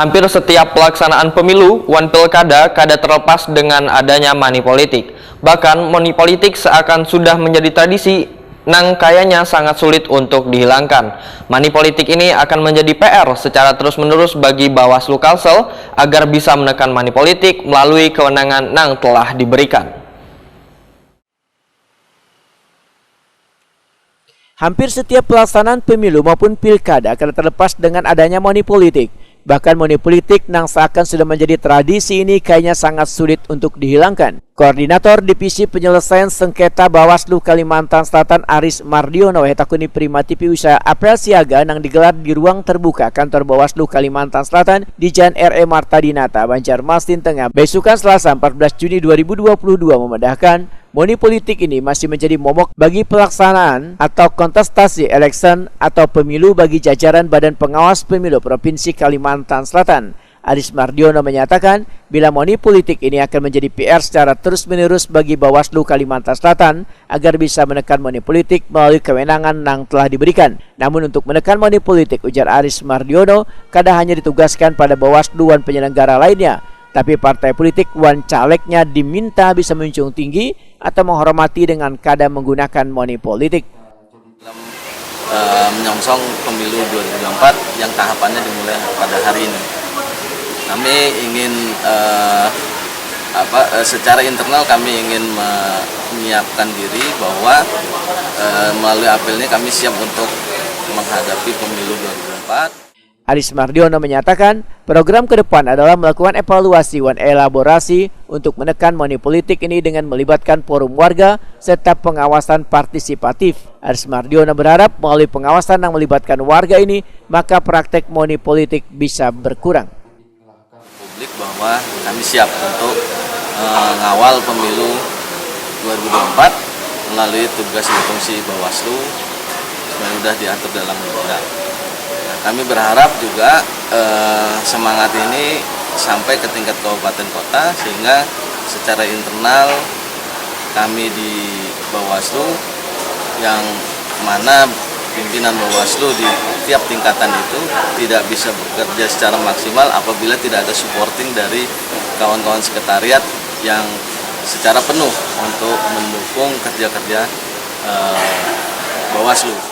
Hampir setiap pelaksanaan pemilu, wan pilkada kada terlepas dengan adanya money politik. Bahkan money politik seakan sudah menjadi tradisi, nang kayaknya sangat sulit untuk dihilangkan. Money politik ini akan menjadi PR secara terus-menerus bagi Bawaslu Kalsel agar bisa menekan money politik melalui kewenangan nang telah diberikan. Hampir setiap pelaksanaan pemilu maupun pilkada akan terlepas dengan adanya money politik. Bahkan money politik nang seakan sudah menjadi tradisi ini kayaknya sangat sulit untuk dihilangkan. Koordinator Divisi Penyelesaian Sengketa Bawaslu Kalimantan Selatan Aris Mardiono hetakuni Prima TV usaha apel siaga nang digelar di ruang terbuka kantor Bawaslu Kalimantan Selatan di Jalan R.E. Marta Dinata, Banjarmasin Tengah, besukan Selasa 14 Juni 2022 memedahkan money politik ini masih menjadi momok bagi pelaksanaan atau kontestasi election atau pemilu bagi jajaran Badan Pengawas Pemilu Provinsi Kalimantan Selatan. Aris Mardiono menyatakan bila money politik ini akan menjadi PR secara terus-menerus bagi Bawaslu Kalimantan Selatan agar bisa menekan money politik melalui kewenangan yang telah diberikan. Namun untuk menekan money politik, ujar Aris Mardiono, kada hanya ditugaskan pada Bawaslu dan penyelenggara lainnya, tapi partai politik wan calegnya diminta bisa menjunjung tinggi atau menghormati dengan kada menggunakan money politik. Dalam menyongsong pemilu 2024 yang tahapannya dimulai pada hari ini, kami ingin secara internal kami ingin menyiapkan diri bahwa melalui apel ini kami siap untuk menghadapi pemilu 2024. Aris Mardiono menyatakan program ke depan adalah melakukan evaluasi dan elaborasi untuk menekan money politik ini dengan melibatkan forum warga serta pengawasan partisipatif. Aris Mardiono berharap melalui pengawasan yang melibatkan warga ini maka praktek money politik bisa berkurang. Publik bahwa kami siap untuk mengawal pemilu 2024 melalui tugas dan fungsi Bawaslu yang sudah diatur dalam undang-undang. Kami berharap juga semangat ini sampai ke tingkat kabupaten kota sehingga secara internal kami di Bawaslu yang mana pimpinan Bawaslu di tiap tingkatan itu tidak bisa bekerja secara maksimal apabila tidak ada supporting dari kawan-kawan sekretariat yang secara penuh untuk mendukung kerja-kerja Bawaslu.